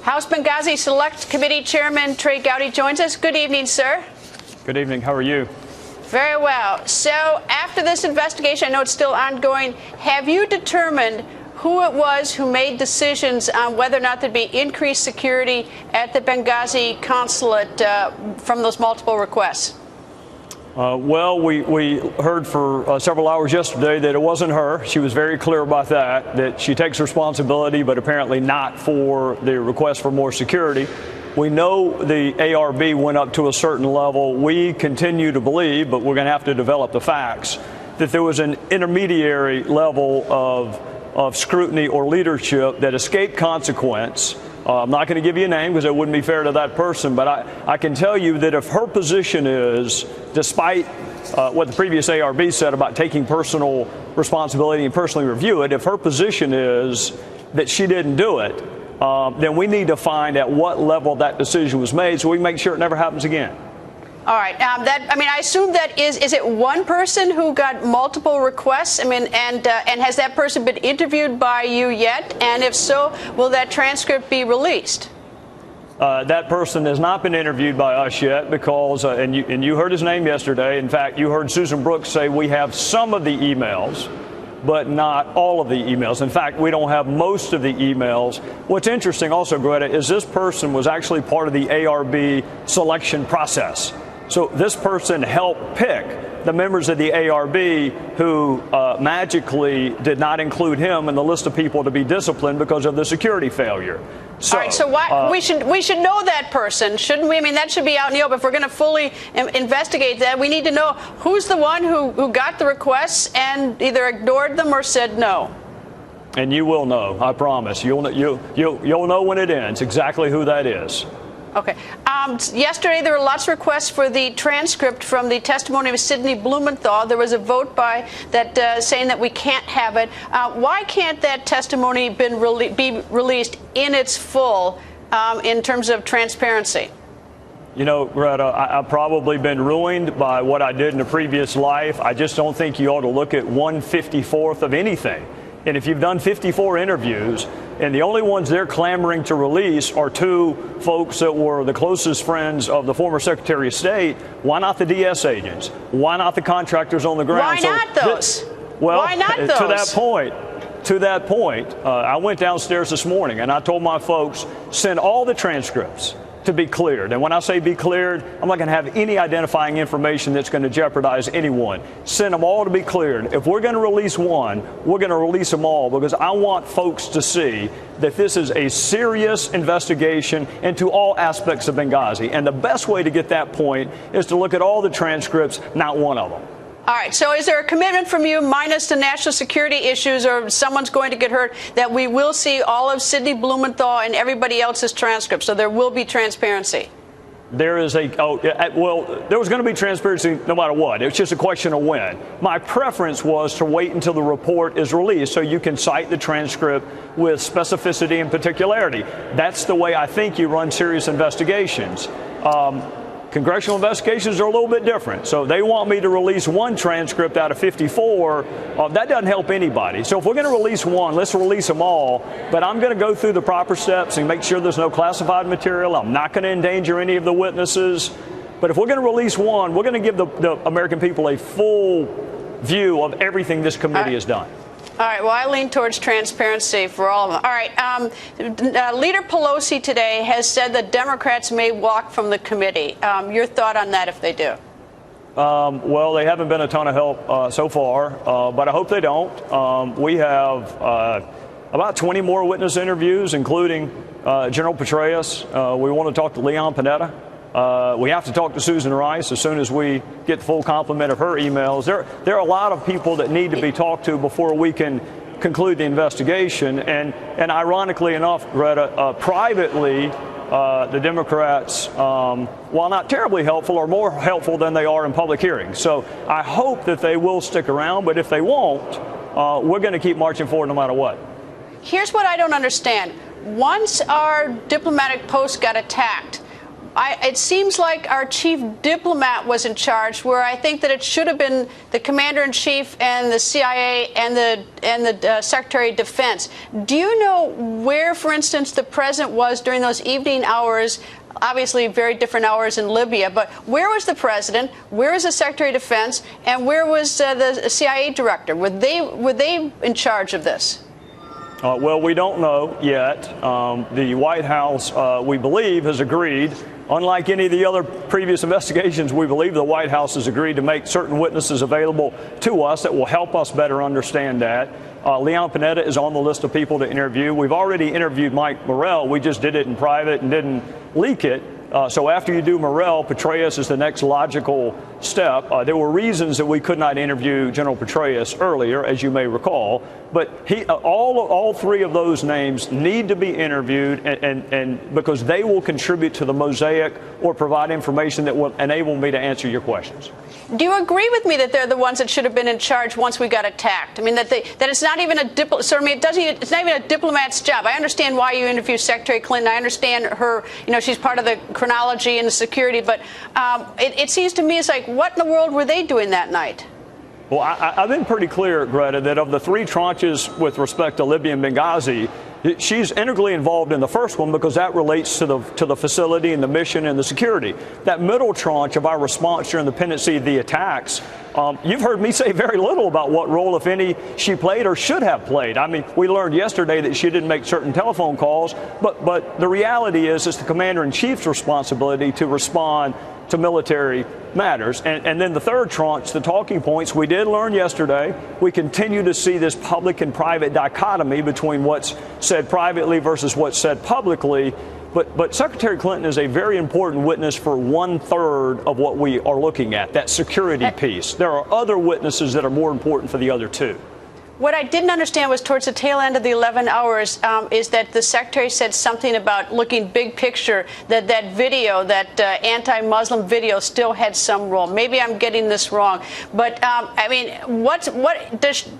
House Benghazi Select Committee Chairman Trey Gowdy joins us. Good evening, sir. Good evening. How are you? Very well. So after this investigation, I know it's still ongoing, have you determined who it was who made decisions on whether or not there'd be increased security at the Benghazi consulate from those multiple requests? Well, we heard for several hours yesterday that it wasn't her. She was very clear about that she takes responsibility, but apparently not for the request for more security. We know the ARB went up to a certain level. We continue to believe, but we're going to have to develop the facts, that there was an intermediary level of scrutiny or leadership that escaped consequence. I'm not going to give you a name because it wouldn't be fair to that person, but I can tell you that if her position is, despite what the previous ARB said about taking personal responsibility and personally review it, if her position is that she didn't do it, then we need to find at what level that decision was made so we can make sure it never happens again. All right. I assume that is it one person who got multiple requests? And has that person been interviewed by you yet? And if so, will that transcript be released? That person has not been interviewed by us yet because, and you heard his name yesterday. In fact, you heard Susan Brooks say we have some of the emails, but not all of the emails. In fact, we don't have most of the emails. What's interesting also, Greta, is this person was actually part of the ARB selection process. So this person helped pick the members of the ARB who magically did not include him in the list of people to be disciplined because of the security failure. So, all right, so why, we should know that person, shouldn't we? I mean, that should be out in the open. If we're going to fully investigate that, we need to know who's the one who got the requests and either ignored them or said no. And you will know, I promise. You'll know when it ends exactly who that is. Okay. Yesterday, there were lots of requests for the transcript from the testimony of Sidney Blumenthal. There was a vote by that saying that we can't have it. Why can't that testimony be released in its full in terms of transparency? You know, Greta, I've probably been ruined by what I did in a previous life. I just don't think you ought to look at 1/54th of anything. And if you've done 54 interviews, and the only ones they're clamoring to release are two folks that were the closest friends of the former Secretary of State, why not the DS agents? Why not the contractors on the ground? Why not those? Well, why not those? To that point, I went downstairs this morning and I told my folks, send all the transcripts to be cleared. And when I say be cleared, I'm not going to have any identifying information that's going to jeopardize anyone. Send them all to be cleared. If we're going to release one, we're going to release them all because I want folks to see that this is a serious investigation into all aspects of Benghazi. And the best way to get that point is to look at all the transcripts, not one of them. All right. So is there a commitment from you, minus the national security issues or someone's going to get hurt, that we will see all of Sidney Blumenthal and everybody else's transcripts? So there will be transparency. There is there was going to be transparency no matter what. It's just a question of when. My preference was to wait until the report is released so you can cite the transcript with specificity and particularity. That's the way I think you run serious investigations. Congressional investigations are a little bit different. So they want me to release one transcript out of 54. That doesn't help anybody. So if we're going to release one, let's release them all. But I'm going to go through the proper steps and make sure there's no classified material. I'm not going to endanger any of the witnesses. But if we're going to release one, we're going to give the American people a full view of everything this committee has done. All right. Well, I lean towards transparency for all of them. All right. Leader Pelosi today has said that Democrats may walk from the committee. Your thought on that if they do? Well, they haven't been a ton of help so far, but I hope they don't. We have about 20 more witness interviews, including General Petraeus. We want to talk to Leon Panetta. We have to talk to Susan Rice as soon as we get the full complement of her emails. There are a lot of people that need to be talked to before we can conclude the investigation. And ironically enough, Greta, privately, the Democrats, while not terribly helpful, are more helpful than they are in public hearings. So I hope that they will stick around. But if they won't, we're going to keep marching forward no matter what. Here's what I don't understand. Once our diplomatic post got attacked, it seems like our chief diplomat was in charge, where I think that it should have been the commander-in-chief and the CIA and the Secretary of Defense. Do you know where, for instance, the president was during those evening hours? Obviously, very different hours in Libya, but where was the president? Where was the Secretary of Defense? And where was the CIA director? Were they in charge of this? Well, we don't know yet. The White House, we believe, has agreed. Unlike any of the other previous investigations, we believe the White House has agreed to make certain witnesses available to us that will help us better understand that. Leon Panetta is on the list of people to interview. We've already interviewed Mike Morrell. We just did it in private and didn't leak it. So after you do Morrell, Petraeus is the next logical step. There were reasons that we could not interview General Petraeus earlier, as you may recall. But all three of those names need to be interviewed, and because they will contribute to the mosaic or provide information that will enable me to answer your questions. Do you agree with me that they're the ones that should have been in charge once we got attacked? I mean, that it's not even it's not even a diplomat's job. I understand why you interview Secretary Clinton. I understand her. She's part of the chronology and the security. But it seems to me it's like, what in the world were they doing that night? Well, I've been pretty clear, Greta, that of the three tranches with respect to Libya and Benghazi, she's integrally involved in the first one because that relates to the facility and the mission and the security. That middle tranche of our response during the pendency of the attacks, you've heard me say very little about what role, if any, she played or should have played. I mean, we learned yesterday that she didn't make certain telephone calls, but the reality is it's the commander-in-chief's responsibility to respond to military matters. And then the third tranche, the talking points, we did learn yesterday. We continue to see this public and private dichotomy between what's said privately versus what's said publicly. But Secretary Clinton is a very important witness for 1/3 of what we are looking at, that security piece. There are other witnesses that are more important for the other two. What I didn't understand was towards the tail end of the 11 hours is that the secretary said something about looking big picture, that video, that anti-Muslim video still had some role. Maybe I'm getting this wrong. But, I mean,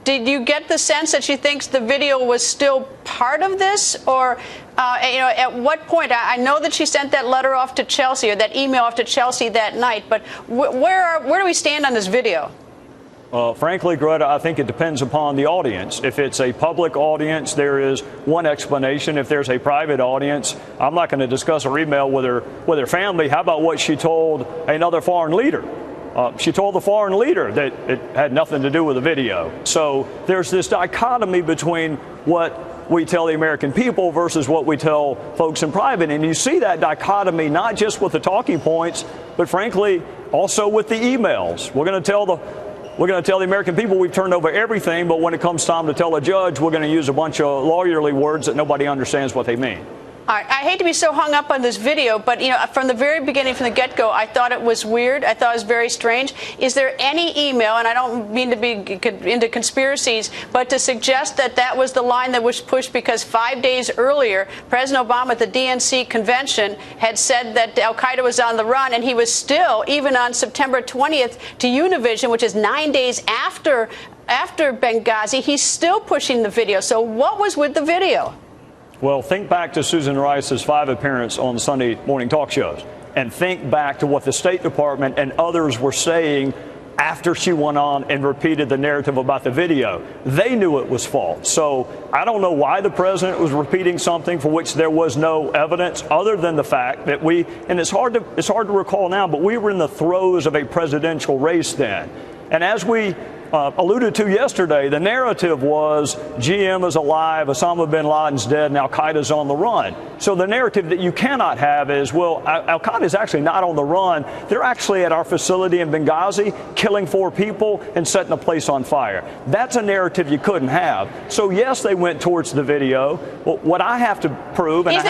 did you get the sense that she thinks the video was still part of this? Or, at what point? I know that she sent that letter off to Chelsea, or that email off to Chelsea that night. But where do we stand on this video? Frankly, Greta, I think it depends upon the audience. If it's a public audience, there is one explanation. If there's a private audience, I'm not going to discuss her email with her family. How about what she told another foreign leader? She told the foreign leader that it had nothing to do with the video. So there's this dichotomy between what we tell the American people versus what we tell folks in private. And you see that dichotomy not just with the talking points, but frankly, also with the emails. We're going to tell the American people we've turned over everything, but when it comes time to tell a judge, we're going to use a bunch of lawyerly words that nobody understands what they mean. All right. I hate to be so hung up on this video, but, from the very beginning, from the get-go, I thought it was weird. I thought it was very strange. Is there any email, and I don't mean to be into conspiracies, but to suggest that was the line that was pushed because 5 days earlier, President Obama at the DNC convention had said that al-Qaeda was on the run, and he was still, even on September 20th, to Univision, which is 9 days after Benghazi, he's still pushing the video. So what was with the video? Well, think back to Susan Rice's 5 appearances on the Sunday morning talk shows, and think back to what the State Department and others were saying after she went on and repeated the narrative about the video. They knew it was false. So I don't know why the president was repeating something for which there was no evidence other than the fact that and it's hard to recall now, but we were in the throes of a presidential race then. And as we alluded to yesterday, the narrative was GM is alive, Osama bin Laden's dead, and al-Qaeda's on the run. So the narrative that you cannot have is, well, al-Qaeda is actually not on the run. They're actually at our facility in Benghazi, killing 4 people and setting the place on fire. That's a narrative you couldn't have. So yes, they went towards the video. Well, what I have to prove, and is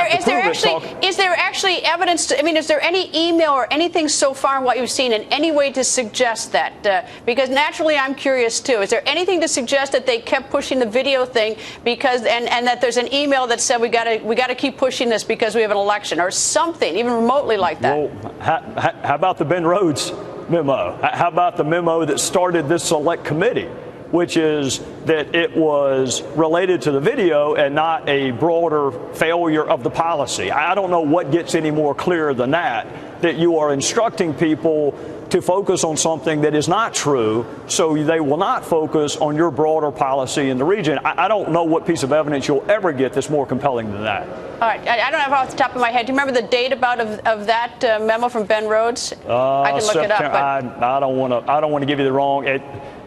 there actually evidence? Is there any email or anything so far in what you've seen in any way to suggest that? Because naturally, I'm curious too. Is there anything to suggest that they kept pushing the video thing because and that there's an email that said we got to keep pushing this because we have an election or something even remotely like that? Well, how about the Ben Rhodes memo? How about the memo that started this select committee? which is that it was related to the video and not a broader failure of the policy. I don't know what gets any more clear than that you are instructing people to focus on something that is not true, so they will not focus on your broader policy in the region. I don't know what piece of evidence you'll ever get that's more compelling than that. All right, I don't have off the top of my head. Do you remember the date of that memo from Ben Rhodes? I can look it up. But I don't want to give you the wrong.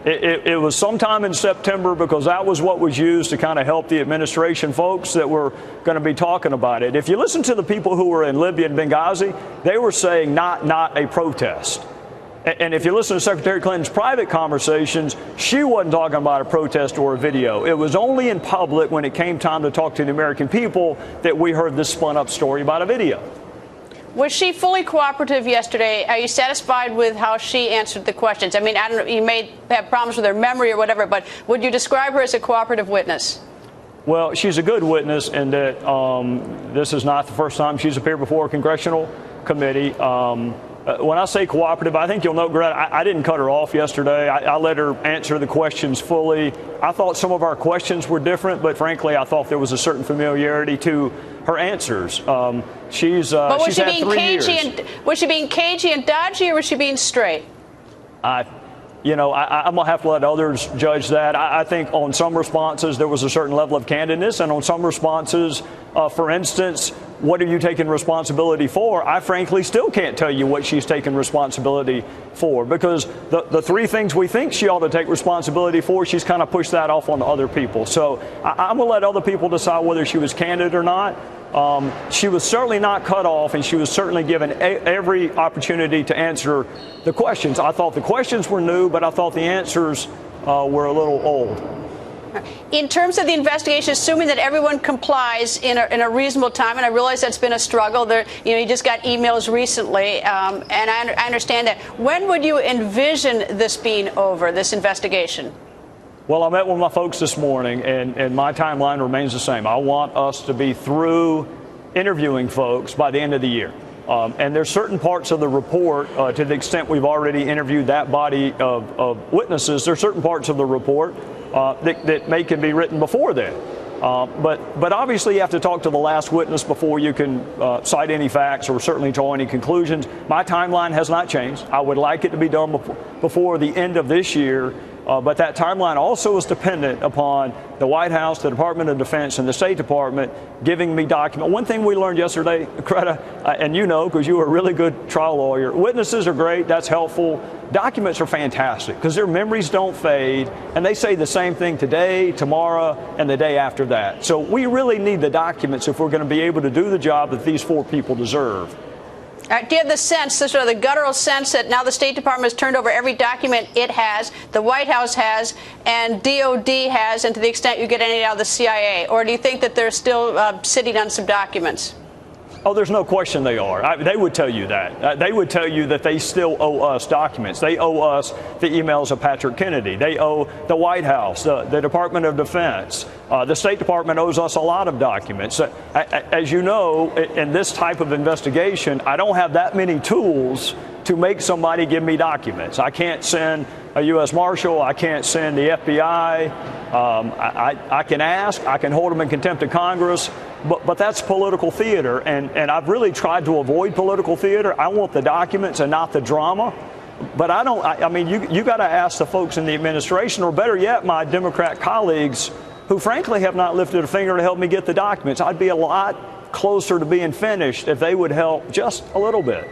It was sometime in September, because that was what was used to kind of help the administration folks that were going to be talking about it. If you listen to the people who were in Libya and Benghazi, they were saying not a protest. And if you listen to Secretary Clinton's private conversations, she wasn't talking about a protest or a video. It was only in public, when it came time to talk to the American people, that we heard this spun up story about a video. Was she fully cooperative yesterday? Are you satisfied with how she answered the questions? I mean, I don't know, you may have problems with her memory or whatever, but would you describe her as a cooperative witness? Well, she's a good witness in that this is not the first time she's appeared before a congressional committee. When I say cooperative, I think you'll note, Greta, I didn't cut her off yesterday. I let her answer the questions fully. I thought some of our questions were different, but frankly, I thought there was a certain familiarity to her answers. She's had 3 years. Was she being cagey and dodgy, or was she being straight? I'm going to have to let others judge that. I think on some responses there was a certain level of candidness, and on some responses, for instance, what are you taking responsibility for? I frankly still can't tell you what she's taking responsibility for, because the 3 things we think she ought to take responsibility for, she's kind of pushed that off on other people. So I'm going to let other people decide whether she was candid or not. She was certainly not cut off, and she was certainly given every opportunity to answer the questions. I thought the questions were new, but I thought the answers were a little old. In terms of the investigation, assuming that everyone complies in a reasonable time, and I realize that's been a struggle. You just got emails recently, and I understand that. When would you envision this being over, this investigation? Well, I met with my folks this morning, and my timeline remains the same. I want us to be through interviewing folks by the end of the year. And there's certain parts of the report, to the extent we've already interviewed that body of witnesses, there's certain parts of the report that can be written before then. But obviously you have to talk to the last witness before you can cite any facts or certainly draw any conclusions. My timeline has not changed. I would like it to be done before the end of this year. But that timeline also is dependent upon the White House, the Department of Defense, and the State Department giving me documents. One thing we learned yesterday, Greta, and you know, because you were a really good trial lawyer, witnesses are great. That's helpful. Documents are fantastic because their memories don't fade, and they say the same thing today, tomorrow, and the day after that. So we really need the documents if we're going to be able to do the job that these 4 people deserve. Do you have the sense, the sort of the guttural sense, that now the State Department has turned over every document it has, the White House has, and DOD has, and to the extent you get any out of the CIA? Or do you think that they're still sitting on some documents? Oh, there's no question they are. They would tell you that. They would tell you that they still owe us documents. They owe us the emails of Patrick Kennedy. They owe the White House, the Department of Defense. The State Department owes us a lot of documents. As you know, in this type of investigation, I don't have that many tools to make somebody give me documents. I can't send a U.S. Marshal. I can't send the FBI. I can ask. I can hold them in contempt of Congress. But that's political theater, and I've really tried to avoid political theater. I want the documents and not the drama. But I mean, you got to ask the folks in the administration, or better yet, my Democrat colleagues, who frankly have not lifted a finger to help me get the documents. I'd be a lot closer to being finished if they would help just a little bit.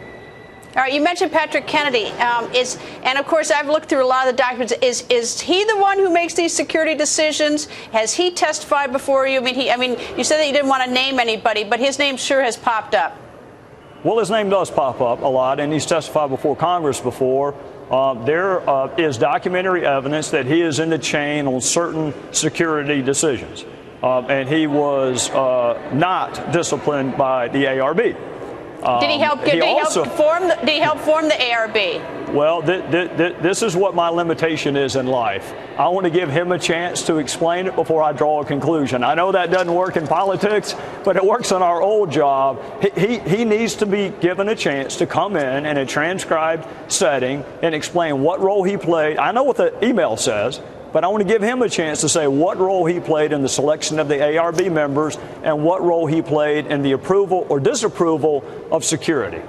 All right, you mentioned Patrick Kennedy, and of course I've looked through a lot of the documents. Is he the one who makes these security decisions? Has he testified before you? I mean, you said that you didn't want to name anybody, but his name sure has popped up. Well, his name does pop up a lot, and he's testified before Congress before. There is documentary evidence that he is in the chain on certain security decisions, and he was not disciplined by the ARB. Did he help form the ARB? Well, this is what my limitation is in life. I want to give him a chance to explain it before I draw a conclusion. I know that doesn't work in politics, but it works in our old job. He needs to be given a chance to come in a transcribed setting and explain what role he played. I know what the email says, but I want to give him a chance to say what role he played in the selection of the ARB members and what role he played in the approval or disapproval of security.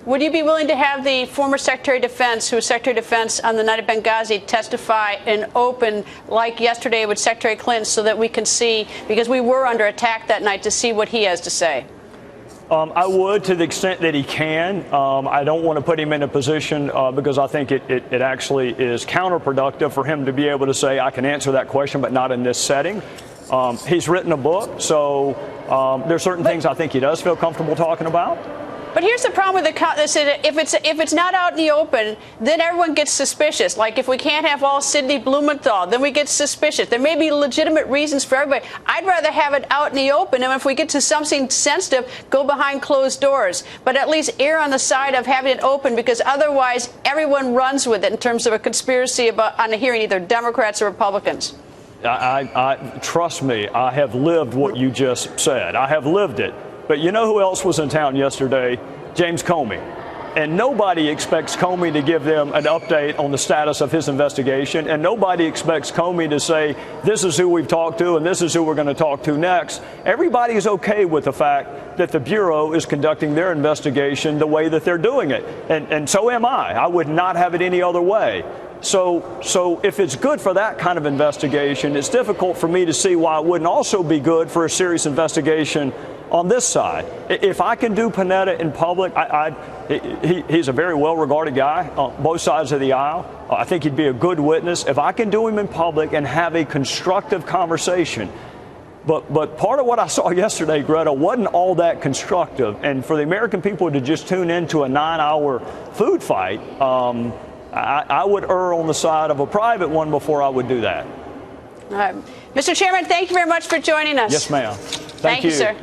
Would you be willing to have the former Secretary of Defense, who was Secretary of Defense on the night of Benghazi, testify in open like yesterday with Secretary Clinton so that we can see, because we were under attack that night, to see what he has to say? I would, to the extent that he can. I don't want to put him in a position because I think it actually is counterproductive for him to be able to say, I can answer that question, but not in this setting. He's written a book, so there's certain things I think he does feel comfortable talking about. But here's the problem with if it's not out in the open, then everyone gets suspicious. Like if we can't have all Sidney Blumenthal, then we get suspicious. There may be legitimate reasons for everybody. I'd rather have it out in the open, and if we get to something sensitive, go behind closed doors. But at least err on the side of having it open, because otherwise everyone runs with it in terms of a conspiracy on a hearing, either Democrats or Republicans. Trust me, I have lived what you just said. I have lived it. But you know who else was in town yesterday? James Comey. And nobody expects Comey to give them an update on the status of his investigation. And nobody expects Comey to say, this is who we've talked to and this is who we're going to talk to next. Everybody is okay with the fact that the Bureau is conducting their investigation the way that they're doing it. And so am I. I would not have it any other way. So if it's good for that kind of investigation, it's difficult for me to see why it wouldn't also be good for a serious investigation on this side. If I can do Panetta in public, he's a very well-regarded guy on both sides of the aisle. I think he'd be a good witness. If I can do him in public and have a constructive conversation. But part of what I saw yesterday, Greta, wasn't all that constructive. And for the American people to just tune into a 9-hour food fight, I would err on the side of a private one before I would do that. Mr. Chairman, thank you very much for joining us. Yes, ma'am. Thank you, sir.